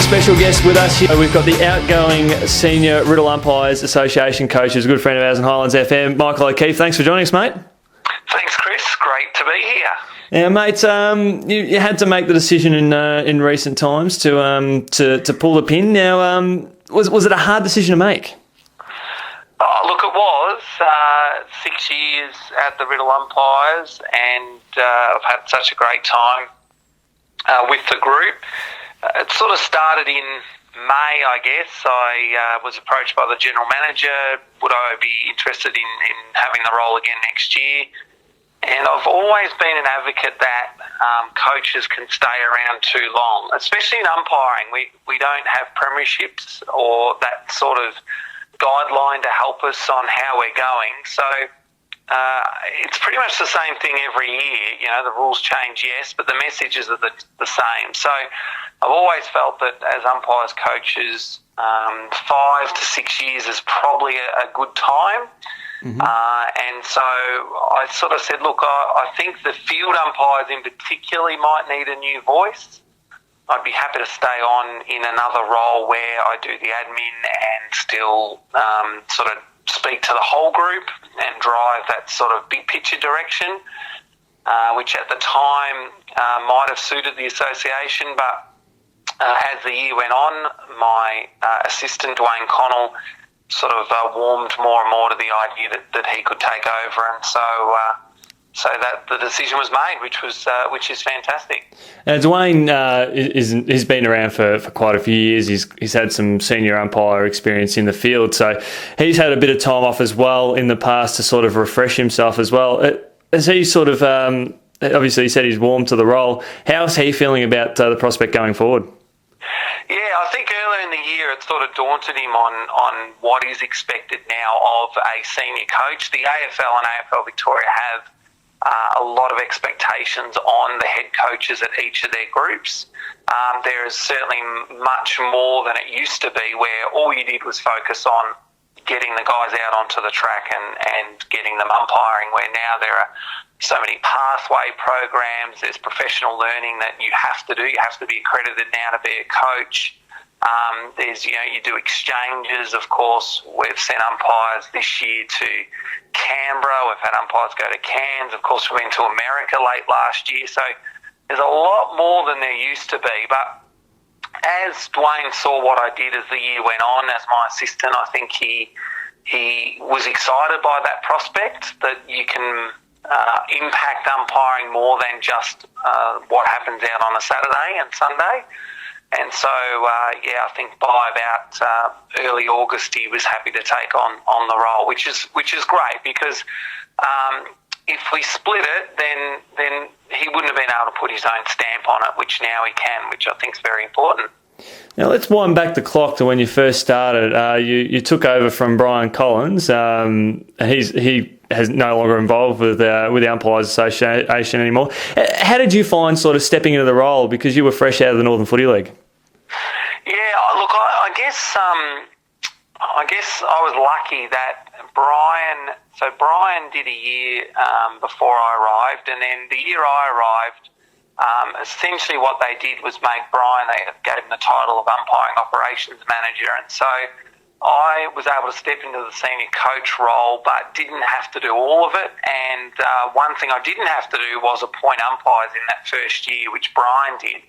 special guest with us here. We've got the outgoing Senior Riddell Umpires Association coach, who's a good friend of ours on Highlands FM, Michael O'Keefe. Thanks for joining us, mate. Thanks, Chris. Great to be here. Now, mate, you had to make the decision in recent times to pull the pin. Now, was it a hard decision to make? Oh, look, it was 6 years at the Riddell Umpires, and I've had such a great time with the group. It sort of started in May, I guess. I was approached by the general manager. Would I be interested in having the role again next year? And I've always been an advocate that coaches can stay around too long, especially in umpiring. We don't have premierships or that sort of guideline to help us on how we're going. So it's pretty much the same thing every year. You know, the rules change, yes, but the messages are the same. So I've always felt that as umpires coaches, 5 to 6 years is probably a good time. Mm-hmm. And so I sort of said, look, I think the field umpires in particular might need a new voice. I'd be happy to stay on in another role where I do the admin and still sort of speak to the whole group and drive that sort of big picture direction, which at the time might have suited the association. But as the year went on, my assistant, Dwayne Connell, sort of warmed more and more to the idea that he could take over, and so that the decision was made, which is fantastic. Now, Dwayne he's been around for quite a few years. He's had some senior umpire experience in the field, so he's had a bit of time off as well in the past to sort of refresh himself as well. As he sort of obviously he said he's warmed to the role, how's he feeling about the prospect going forward? Yeah, I think earlier in the year it sort of daunted him on what is expected now of a senior coach. The AFL and AFL Victoria have a lot of expectations on the head coaches at each of their groups. There is certainly much more than it used to be, where all you did was focus on getting the guys out onto the track and getting them umpiring, where now there are so many pathway programs. There's professional learning that you have to do. You have to be accredited now to be a coach. There's, you do exchanges, of course. We've sent umpires this year to Canberra. We've had umpires go to Cairns. Of course, we went to America late last year. So there's a lot more than there used to be. But as Dwayne saw what I did as the year went on as my assistant, I think he was excited by that prospect, that you can impact umpiring more than just what happens out on a Saturday and Sunday. And so, I think by about early August, he was happy to take on the role, which is great, because if we split it, then he wouldn't have been able to put his own stamp on it, which now he can, which I think is very important. Now let's wind back the clock to when you first started. You took over from Brian Collins. He is no longer involved with the Umpires Association anymore. How did you find sort of stepping into the role, because you were fresh out of the Northern Footy League? Yeah, look, I guess I was lucky that Brian did a year before I arrived, and then the year I arrived, essentially what they did was make Brian, they gave him the title of umpiring operations manager, and so I was able to step into the senior coach role, but didn't have to do all of it. And one thing I didn't have to do was appoint umpires in that first year, which Brian did.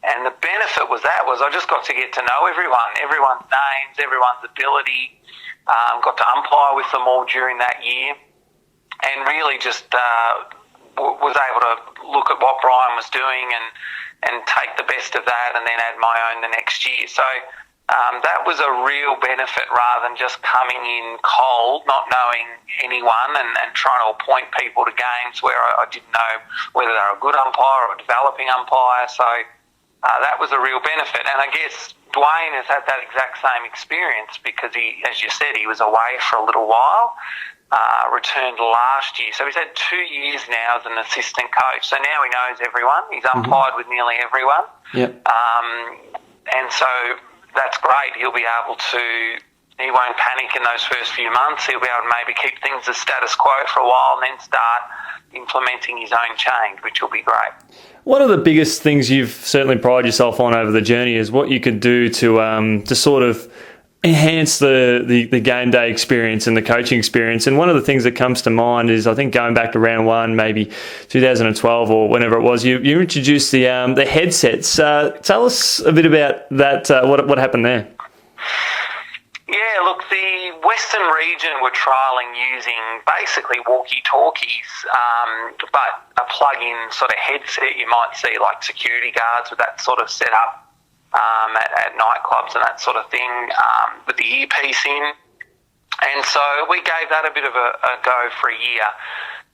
And the benefit was I just got to get to know everyone's names, everyone's ability, got to umpire with them all during that year, and really just was able to look at what Brian was doing and take the best of that, and then add my own the next year. So that was a real benefit, rather than just coming in cold, not knowing anyone, and trying to appoint people to games where I didn't know whether they were a good umpire or a developing umpire. So that was a real benefit. And I guess Dwayne has had that exact same experience, because he, as you said, he was away for a little while, returned last year. So he's had 2 years now as an assistant coach. So now he knows everyone. He's umpired with nearly everyone. Yep. And so that's great. He'll be able to He won't panic in those first few months. He'll be able to maybe keep things as status quo for a while and then start implementing his own change, which will be great. One of the biggest things you've certainly prided yourself on over the journey is what you could do to sort of enhance the game day experience and the coaching experience. And one of the things that comes to mind is, I think going back to round one, maybe 2012 or whenever it was, you introduced the headsets. Tell us a bit about that. What happened there? Yeah, look, the Western region were trialling using basically walkie-talkies, but a plug-in sort of headset. You might see like security guards with that sort of setup at nightclubs and that sort of thing, with the earpiece in. And so we gave that a bit of a go for a year.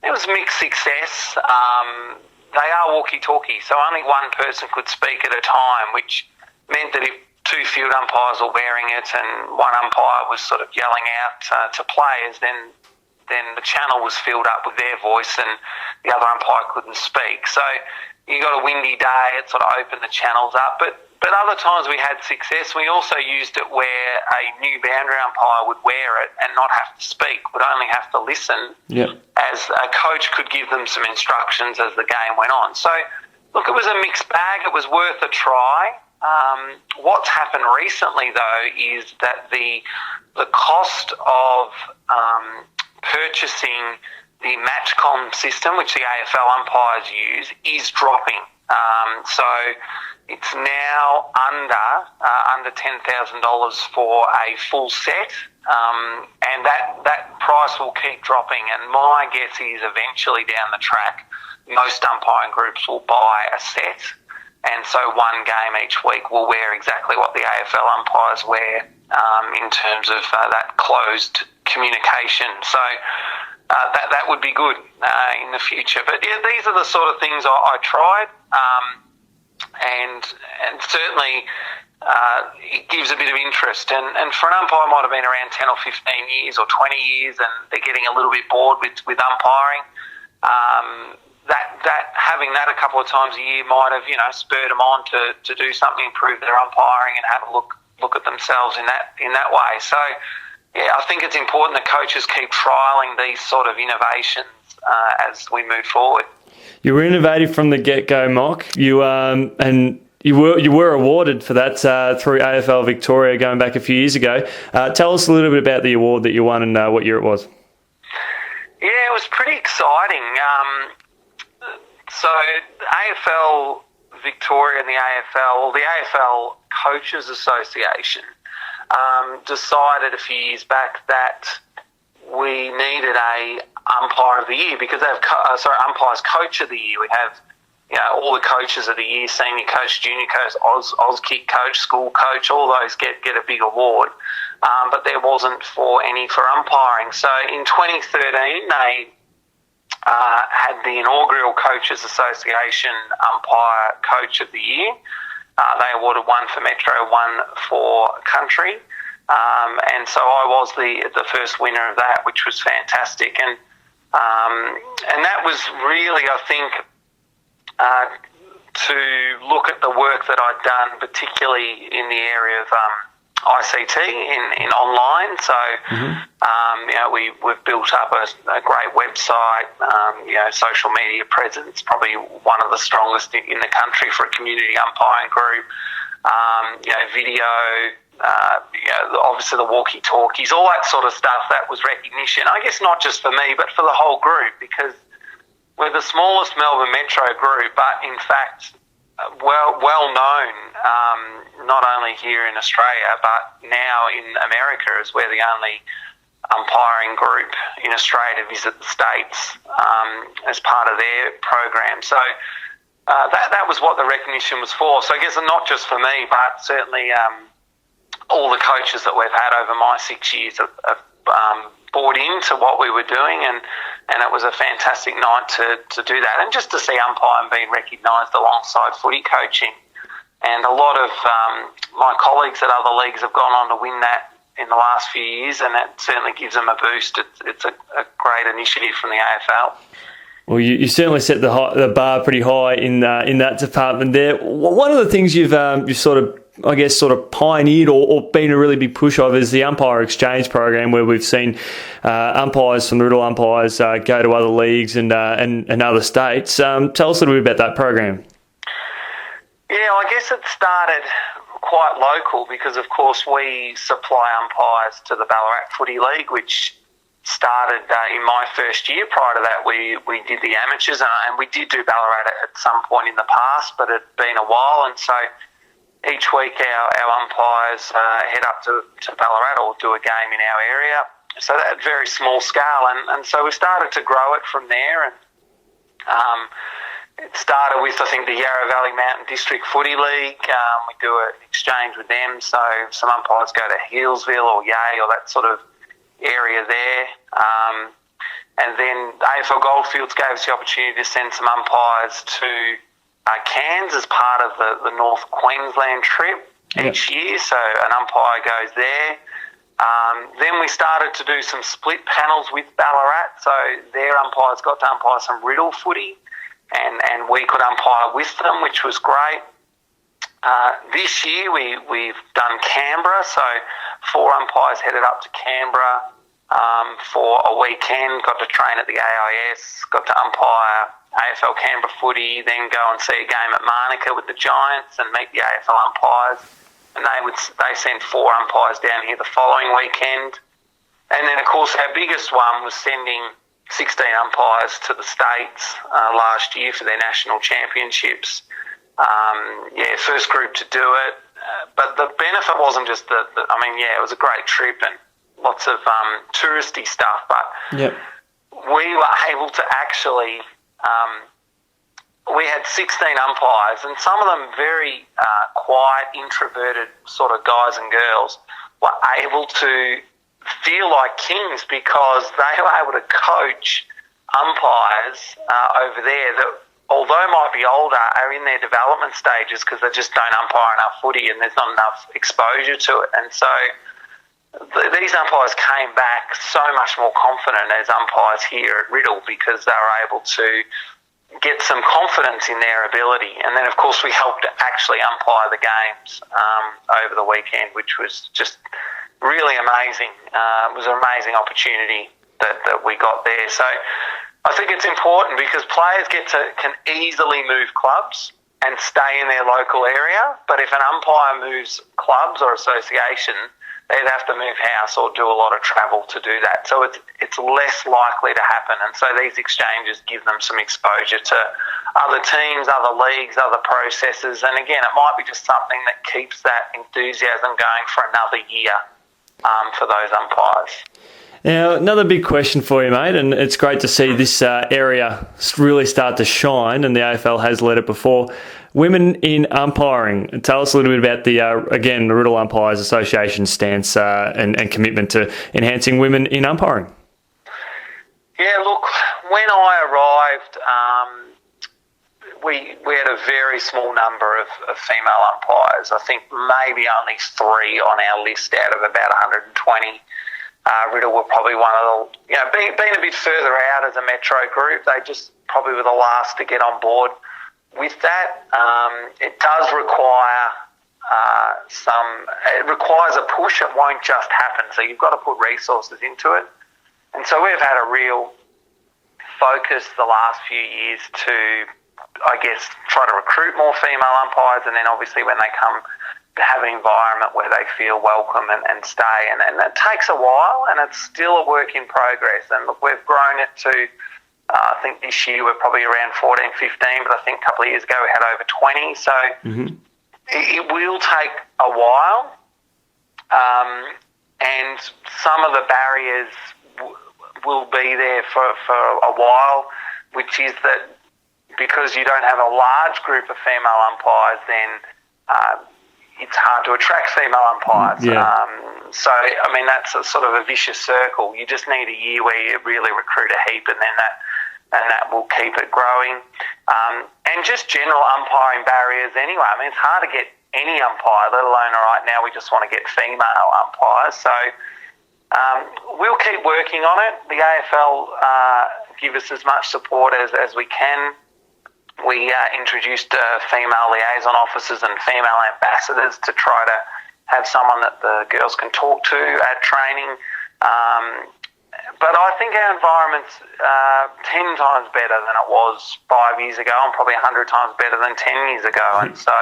It was mixed success. They are walkie-talkies, so only one person could speak at a time, which meant that if two field umpires were wearing it and one umpire was sort of yelling out to players, then the channel was filled up with their voice and the other umpire couldn't speak. So you got a windy day, it sort of opened the channels up. But other times we had success. We also used it where a new boundary umpire would wear it and not have to speak, would only have to listen. Yep. As a coach could give them some instructions as the game went on. So, look, it was a mixed bag. It was worth a try. What's happened recently, though, is that the cost of purchasing the Matchcom system, which the AFL umpires use, is dropping. So it's now under $10,000 for a full set, and that price will keep dropping. And my guess is eventually down the track, most umpiring groups will buy a set. And so one game each week will wear exactly what the AFL umpires wear in terms of that closed communication. So that would be good in the future. But yeah, these are the sort of things I tried, and certainly it gives a bit of interest. And for an umpire, might have been around 10 or 15 years or 20 years, and they're getting a little bit bored with umpiring. That having that a couple of times a year might have, spurred them on to do something, improve their umpiring, and have a look at themselves in that way. So, yeah, I think it's important that coaches keep trialling these sort of innovations as we move forward. You were innovative from the get-go, Mock. You were awarded for that through AFL Victoria going back a few years ago. Tell us a little bit about the award that you won and what year it was. Yeah, it was pretty exciting. So AFL Victoria and the AFL Coaches Association decided a few years back that we needed a umpire of the year, because they have umpires coach of the year. We have all the coaches of the year, senior coach, junior coach, Auskick coach, school coach, all those get a big award. But there wasn't any for umpiring. So in 2013 they had the inaugural Coaches Association Umpire Coach of the Year. They awarded one for Metro, one for Country. And so I was the first winner of that, which was fantastic. And that was really, I think, to look at the work that I'd done, particularly in the area of ICT in online. So, we've built up a great website, social media presence, probably one of the strongest in the country for a community umpiring group. Video, obviously the walkie-talkies, all that sort of stuff. That was recognition, I guess, not just for me, but for the whole group, because we're the smallest Melbourne Metro group, but in fact, well known, not only here in Australia, but now in America, as we're the only umpiring group in Australia to visit the States as part of their program. So that was what the recognition was for. So I guess not just for me, but certainly all the coaches that we've had over my 6 years have bought into what we were doing, and it was a fantastic night to do that, and just to see umpiring being recognised alongside footy coaching. And a lot of my colleagues at other leagues have gone on to win that in the last few years, and that certainly gives them a boost. It's a great initiative from the AFL. Well, you certainly set the bar pretty high in that department there. One of the things you've sort of I guess, sort of pioneered or been a really big push of is the umpire exchange program, where we've seen umpires from the Riddell umpires go to other leagues and other states. Tell us a little bit about that program. Yeah, I guess it started quite local because, of course, we supply umpires to the Ballarat Footy League, which started in my first year. Prior to that, we did the amateurs, and we did do Ballarat at some point in the past, but it'd been a while, and so each week our umpires head up to Ballarat or do a game in our area. So that very small scale, and so we started to grow it from there, and it started with, I think, the Yarra Valley Mountain District Footy League. We do an exchange with them, so some umpires go to Healesville or Yea or that sort of area there. And then AFL Goldfields gave us the opportunity to send some umpires to Cairns as part of the North Queensland trip each year, so an umpire goes there. Then we started to do some split panels with Ballarat, so their umpires got to umpire some Riddell footy, and we could umpire with them, which was great. This year we've done Canberra, so 4 umpires headed up to Canberra for a weekend, got to train at the AIS, got to umpire AFL Canberra footy, then go and see a game at Manuka with the Giants and meet the AFL umpires. And they sent 4 umpires down here the following weekend. And then, of course, our biggest one was sending 16 umpires to the States last year for their national championships. First group to do it. But the benefit wasn't just it was a great trip and lots of touristy stuff, but we were able to actually... we had 16 umpires, and some of them very quiet, introverted sort of guys and girls were able to feel like kings because they were able to coach umpires over there that, although might be older, are in their development stages because they just don't umpire enough footy and there's not enough exposure to it. And so these umpires came back so much more confident as umpires here at Riddell because they were able to get some confidence in their ability. And then, of course, we helped to actually umpire the games over the weekend, which was just really amazing. It was an amazing opportunity that we got there. So I think it's important because players can easily move clubs and stay in their local area. But if an umpire moves clubs or association, they'd have to move house or do a lot of travel to do that. So it's less likely to happen. And so these exchanges give them some exposure to other teams, other leagues, other processes. And again, it might be just something that keeps that enthusiasm going for another year for those umpires. Now, another big question for you, mate, and it's great to see this area really start to shine, and the AFL has led it before. Women in umpiring. Tell us a little bit about the Riddell Umpires Association stance and commitment to enhancing women in umpiring. Yeah, look, when I arrived, we had a very small number of female umpires. I think maybe only 3 on our list out of about 120. Riddell were probably one of the, being a bit further out as a metro group, they just probably were the last to get on board with that. It does require it requires a push. It won't just happen. So you've got to put resources into it. And so we've had a real focus the last few years to, I guess, try to recruit more female umpires, and then obviously when they come, to have an environment where they feel welcome and stay. And it takes a while, and it's still a work in progress. And look, we've grown it to, I think this year we're probably around 14, 15, but I think a couple of years ago we had over 20. So it will take a while. And some of the barriers will be there for a while, which is that because you don't have a large group of female umpires, then it's hard to attract female umpires. So, I mean, that's a sort of a vicious circle. You just need a year where you really recruit a heap, and then that will keep it growing. And just general umpiring barriers anyway. I mean, it's hard to get any umpire, let alone right now we just want to get female umpires. So we'll keep working on it. The AFL give us as much support as we can. we introduced female liaison officers and female ambassadors to try to have someone that the girls can talk to at training. But I think our environment's 10 times better than it was 5 years ago, and probably 100 times better than 10 years ago. And so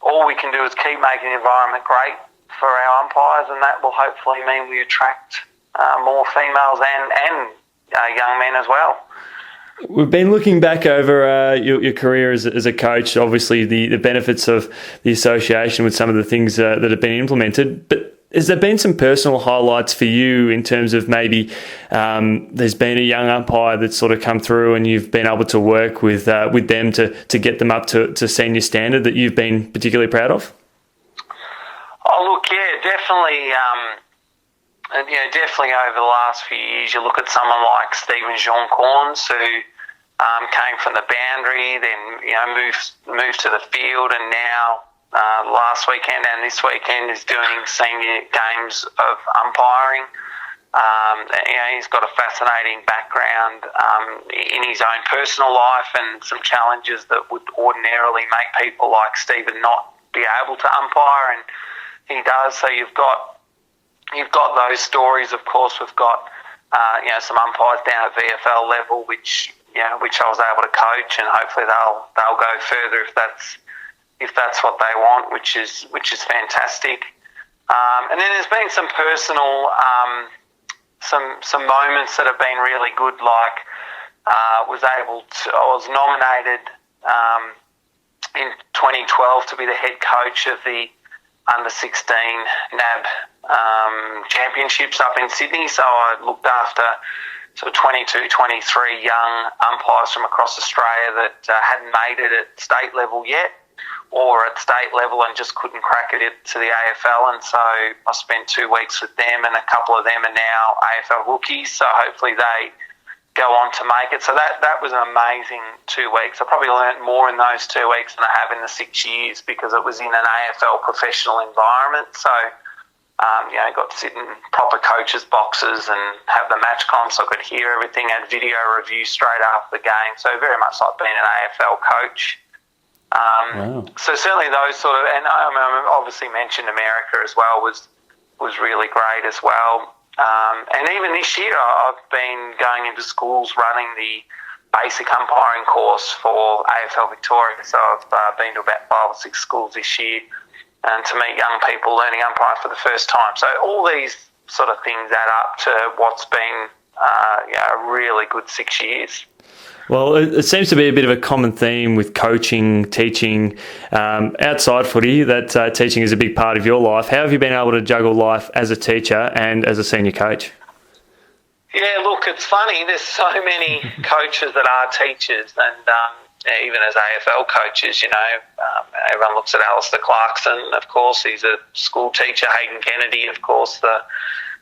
all we can do is keep making the environment great for our umpires, and that will hopefully mean we attract more females and young men as well. We've been looking back over your career as a coach, obviously the benefits of the association with some of the things that have been implemented, but has there been some personal highlights for you in terms of maybe there's been a young umpire that's sort of come through and you've been able to work with them to get them up to senior standard that you've been particularly proud of? Oh, look, yeah, definitely. Definitely over the last few years, you look at someone like Stephen Jean-Corns, who came from the boundary, then moved to the field, and now last weekend and this weekend is doing senior games of umpiring. He's got a fascinating background in his own personal life and some challenges that would ordinarily make people like Stephen not be able to umpire, and he does. So you've got those stories. Of course, we've got some umpires down at VFL level, which I was able to coach, and hopefully they'll go further if that's what they want, which is fantastic. And then there's been some personal some moments that have been really good. Like I was nominated in 2012 to be the head coach of the under-16 NAB championships up in Sydney. So I looked after sort of 22, 23 young umpires from across Australia that hadn't made it at state level yet, or at state level and just couldn't crack it to the AFL. And so I spent 2 weeks with them, and a couple of them are now AFL rookies. So hopefully they go on to make it. So that was an amazing 2 weeks. I probably learned more in those 2 weeks than I have in the 6 years, because it was in an AFL professional environment. So, got to sit in proper coaches' boxes and have the match comms so I could hear everything, had video reviews straight after the game. So very much like being an AFL coach. Wow. So certainly those sort of, and I obviously mentioned America as well, was really great as well. And even this year, I've been going into schools running the basic umpiring course for AFL Victoria. So I've been to about 5 or 6 schools this year, and to meet young people learning umpire for the first time. So all these sort of things add up to what's been a really good 6 years. Well, it seems to be a bit of a common theme with coaching, teaching, outside footy, that teaching is a big part of your life. How have you been able to juggle life as a teacher and as a senior coach? Yeah, look, it's funny. There's so many coaches that are teachers, and even as AFL coaches, everyone looks at Alistair Clarkson, of course. He's a school teacher. Hayden Kennedy, of course, the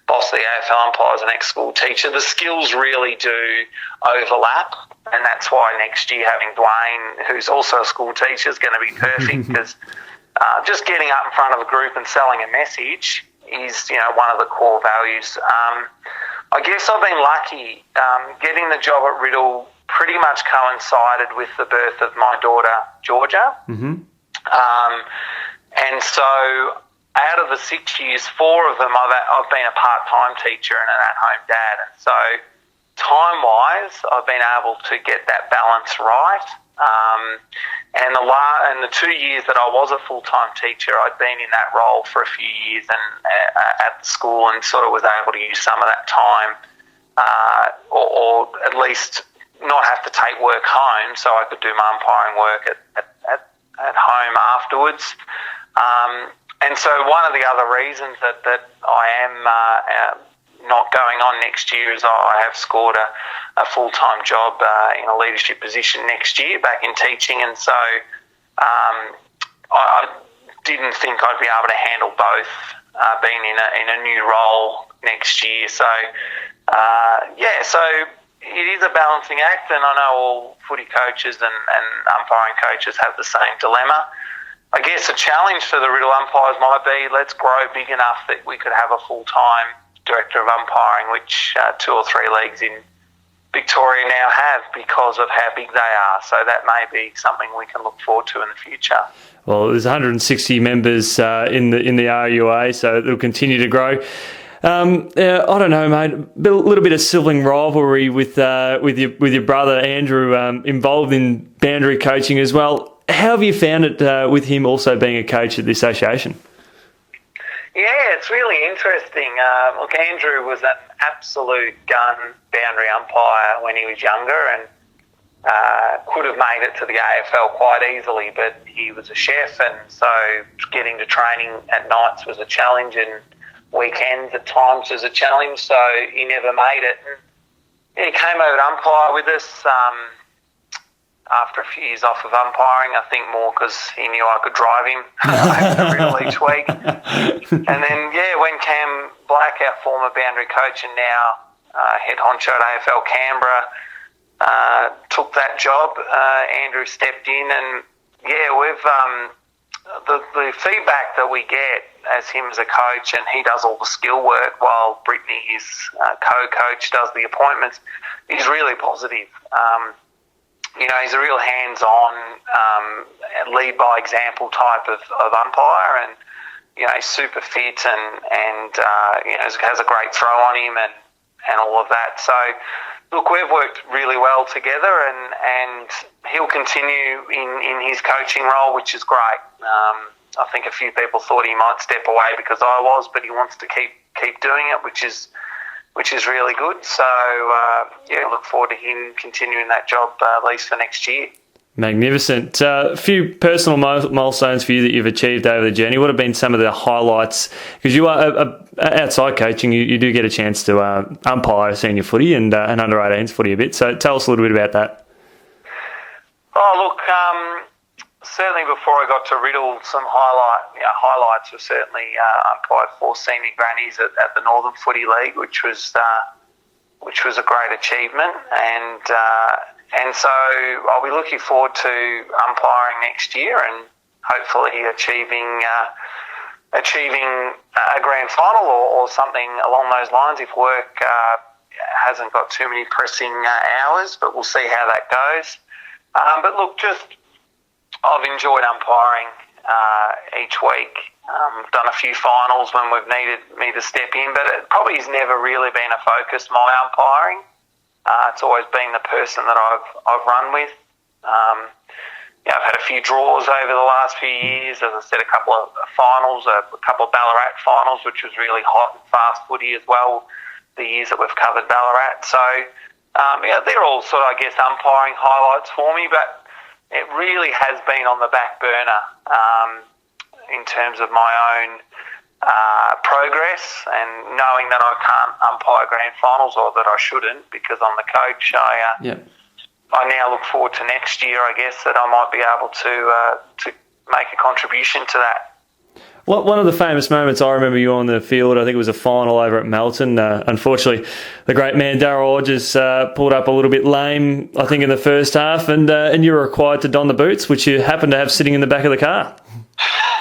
boss of the AFL umpires, an ex-school teacher. The skills really do overlap, and that's why next year having Dwayne, who's also a school teacher, is going to be perfect, because just getting up in front of a group and selling a message is, one of the core values. I guess I've been lucky. Getting the job at Riddell pretty much coincided with the birth of my daughter, Georgia. Mm-hmm. And so out of the 6 years, 4 of them I've been a part-time teacher and an at-home dad. And so time-wise, I've been able to get that balance right. And the 2 years that I was a full-time teacher, I'd been in that role for a few years and at the school, and sort of was able to use some of that time, or at least not have to take work home, so I could do my umpiring work at home afterwards. And so one of the other reasons that I am not going on next year is I have scored a full-time job in a leadership position next year back in teaching, and so I didn't think I'd be able to handle both being in a new role next year. So so it is a balancing act, and I know all footy coaches and umpiring coaches have the same dilemma. I guess a challenge for the Riddell umpires might be, let's grow big enough that we could have a full-time director of umpiring, which 2 or 3 leagues in Victoria now have because of how big they are. So that may be something we can look forward to in the future. Well, there's 160 members in the RUA, so it'll continue to grow. I don't know, mate. A little bit of sibling rivalry with your brother Andrew involved in boundary coaching as well. How have you found it with him also being a coach at the association? Yeah, it's really interesting. Look, Andrew was an absolute gun boundary umpire when he was younger and could have made it to the AFL quite easily, but he was a chef, and so getting to training at nights was a challenge and weekends at times was a challenge, so he never made it. And he came over to umpire with us after a few years off of umpiring, I think more because he knew I could drive him over to Riddell each week. And then, when Cam Black, our former boundary coach and now head honcho at AFL Canberra, took that job, Andrew stepped in, and we've the feedback that we get as him as a coach, and he does all the skill work while Brittany, his co-coach, does the appointments, is really positive. He's a real hands-on, lead by example type of umpire, and he's super fit and has a great throw on him and all of that. So, look, we've worked really well together, and he'll continue in his coaching role, which is great. I think a few people thought he might step away because I was, but he wants to keep doing it, which is really good. So, look forward to him continuing that job at least for next year. Magnificent. A few personal milestones for you that you've achieved over the journey. What have been some of the highlights? Because you are outside coaching, you do get a chance to umpire senior footy and under 18s footy a bit. So tell us a little bit about that. Oh, look, certainly before I got to Riddell, some highlights were certainly umpired 4 senior grannies at the Northern Footy League, which was a great achievement, and so I'll be looking forward to umpiring next year and hopefully achieving a grand final or something along those lines if work hasn't got too many pressing hours, but we'll see how that goes. But look, I've enjoyed umpiring each week. Done a few finals when we've needed me to step in, but it probably has never really been a focus, my umpiring. It's always been the person that I've run with. I've had a few draws over the last few years. As I said, a couple of finals, a couple of Ballarat finals, which was really hot and fast footy as well, the years that we've covered Ballarat. So, they're all sort of, I guess, umpiring highlights for me, but it really has been on the back burner in terms of my own progress, and knowing that I can't umpire grand finals, or that I shouldn't because I'm the coach. I now look forward to next year, I guess, that I might be able to make a contribution to that. One of the famous moments I remember you on the field, I think it was a final over at Melton. Unfortunately, the great man Darryl Hodges pulled up a little bit lame, I think, in the first half, and you were required to don the boots, which you happened to have sitting in the back of the car.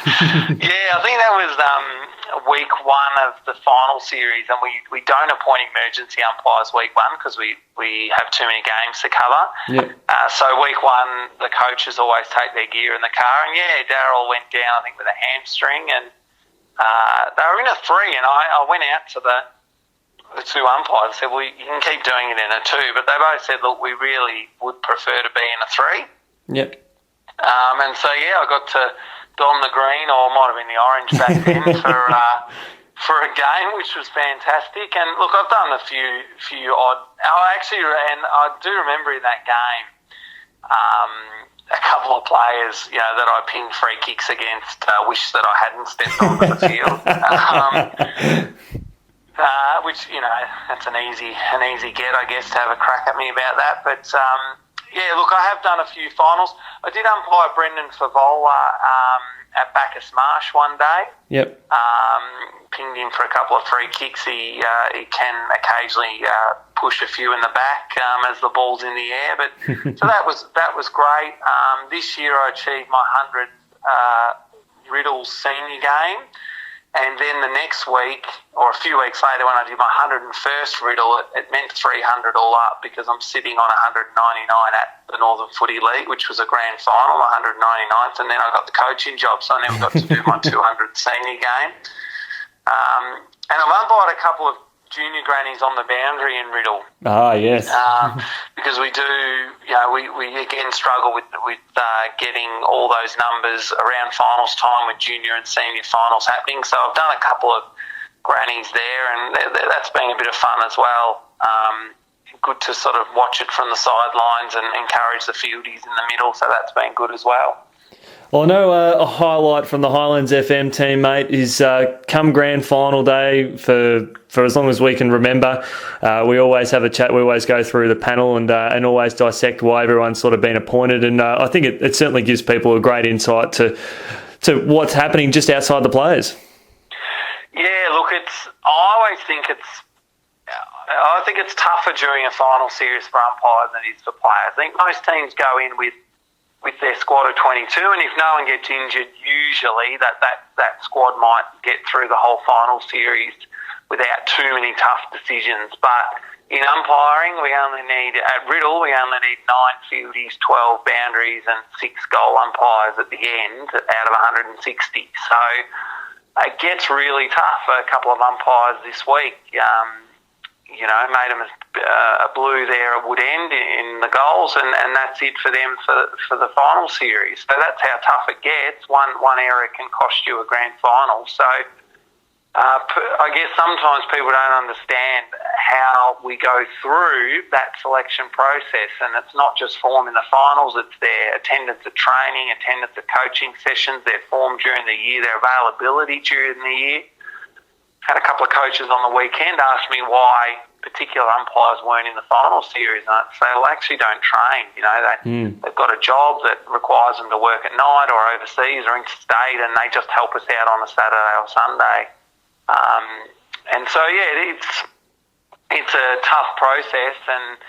Yeah, I think that was week 1 of the final series, and we don't appoint emergency umpires week 1 because we have too many games to cover. Yep. So week 1, the coaches always take their gear in the car, and Darryl went down, I think, with a hamstring, and they were in a 3, and I went out to the 2 umpires and said, well, you can keep doing it in a 2, but they both said, look, we really would prefer to be in a 3. Yep. And so, I got to don the green, or it might have been the orange back then, for a game, which was fantastic. And look, I've done a few odd. And I do remember in that game, a couple of players, that I pinged free kicks against, wish that I hadn't stepped onto the field. Which that's an easy get, I guess, to have a crack at me about that. But look, I have done a few finals. I did umpire Brendan Favola at Bacchus Marsh one day. Yep. Pinged him for a couple of free kicks. He can occasionally push a few in the back as the ball's in the air. But so that was great. This year I achieved my 100th Riddell Senior game, And then the next week, or a few weeks later, when I did my 101st Riddle, it meant 300 all up, because I'm sitting on 199 at the Northern Footy League, which was a grand final, 199th, and then I got the coaching job, so I never got to do my 200 senior game. And I've umpired a couple of junior grannies on the boundary in Riddle. Ah, yes. Because we do, we again struggle with getting all those numbers around finals time with junior and senior finals happening. So I've done a couple of grannies there, and that's been a bit of fun as well. Good to sort of watch it from the sidelines and encourage the fieldies in the middle, so that's been good as well. Well, I know a highlight from the Highlands FM team, mate, is come grand final day, for as long as we can remember, we always have a chat. We always go through the panel and always dissect why everyone's sort of been appointed. And I think it certainly gives people a great insight to what's happening just outside the players. Yeah, look, I think it's tougher during a final series for umpires than it is for players. I think most teams go in with their squad of 22, and if no one gets injured, usually that squad might get through the whole final series without too many tough decisions. But in umpiring, at Riddle, we only need 9 fieldies, 12 boundaries and 6 goal umpires at the end out of 160. So it gets really tough. A couple of umpires this week, made them a blue there at Woodend in the goals, and that's it for them for the final series. So that's how tough it gets. One error can cost you a grand final. So I guess sometimes people don't understand how we go through that selection process, and it's not just form in the finals, it's their attendance at training, attendance at coaching sessions, their form during the year, their availability during the year. Had a couple of coaches on the weekend ask me why particular umpires weren't in the final series, and I'd say, well, they actually don't train. They've got a job that requires them to work at night or overseas or interstate, and they just help us out on a Saturday or Sunday. And so, yeah, it's a tough process, and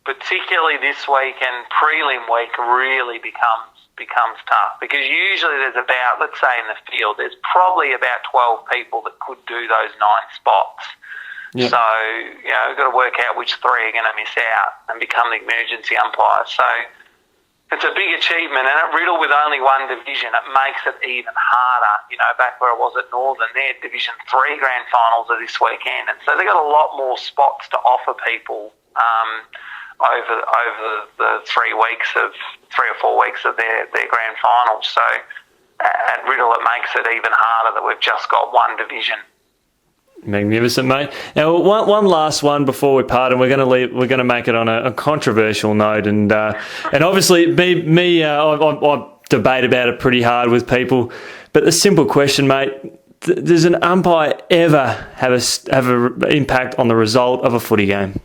particularly this week and prelim week really becomes tough, because usually there's about, let's say in the field, there's probably about 12 people that could do those 9 spots. Yep. So, we've got to work out which 3 are going to miss out and become the emergency umpire. So it's a big achievement, and at Riddle with only 1 division, it makes it even harder. Back where I was at Northern, their Division 3 grand finals are this weekend, and so they've got a lot more spots to offer people over the 3 or 4 weeks of their grand finals. So at Riddle, it makes it even harder that we've just got 1 division. Magnificent, mate. Now, one last one before we part, and we're going to make it on a controversial note, and obviously I debate about it pretty hard with people, but the simple question, mate: does an umpire ever have an impact on the result of a footy game?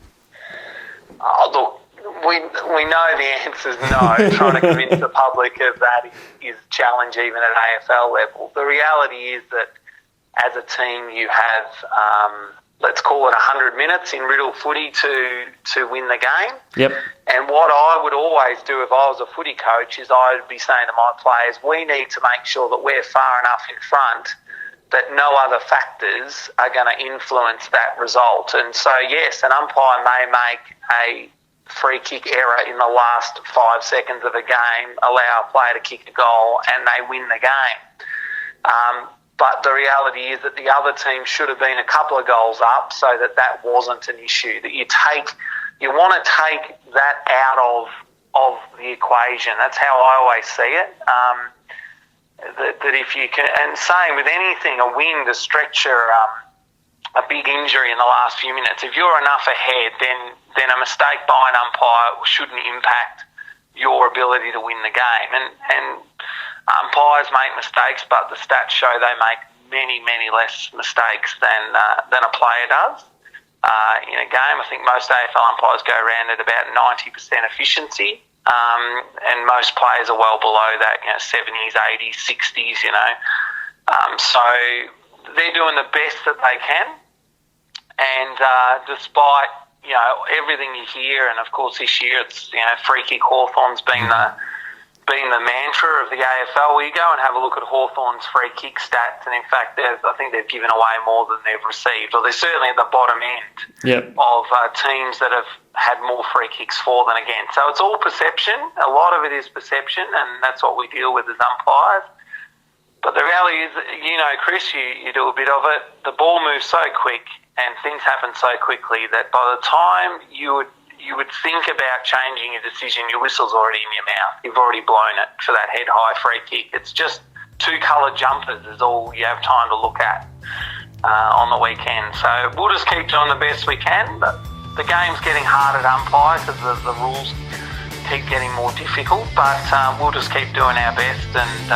Oh, look, we know the answer is no. Trying to convince the public of that is a challenge even at AFL level. The reality is that as a team, you have, let's call it 100 minutes in Riddle footy to win the game. Yep. And what I would always do if I was a footy coach is I would be saying to my players, we need to make sure that we're far enough in front that no other factors are going to influence that result. And so, yes, an umpire may make a free kick error in the last 5 seconds of a game, allow a player to kick a goal, and they win the game. But the reality is that the other team should have been a couple of goals up so that wasn't an issue. That you want to take that out of the equation. That's how I always see it. That if you can, and same with anything, a wind, a stretcher, a big injury in the last few minutes, if you're enough ahead, then a mistake by an umpire shouldn't impact your ability to win the game. And umpires make mistakes, but the stats show they make many, many less mistakes than a player does. In a game, I think most AFL umpires go around at about 90% efficiency, and most players are well below that, 70s, 80s, 60s, So they're doing the best that they can, and despite everything you hear, and of course this year it's free kick Hawthorn's been been the mantra of the AFL. We go and have a look at Hawthorn's free kick stats, and in fact, I think they've given away more than they've received, or they're certainly at the bottom end of teams that have had more free kicks for than against. So it's all perception. A lot of it is perception, and that's what we deal with as umpires. But the reality is, Chris, you do a bit of it. The ball moves so quick, and things happen so quickly that by the time you would think about changing a decision, your whistle's already in your mouth. You've already blown it for that head-high free kick. It's just 2 coloured jumpers is all you have time to look at on the weekend. So we'll just keep doing the best we can. But the game's getting hard at umpire because the rules keep getting more difficult. But we'll just keep doing our best. And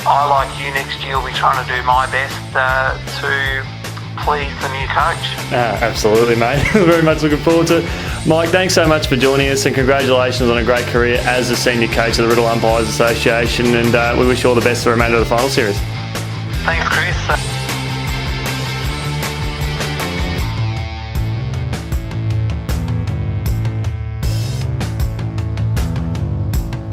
I, like you, next year will be trying to do my best to please the new coach. Absolutely, mate. Very much looking forward to it. Mike, thanks so much for joining us, and congratulations on a great career as a senior coach of the Riddell Umpires Association, and we wish you all the best for the remainder of the final series. Thanks, Chris.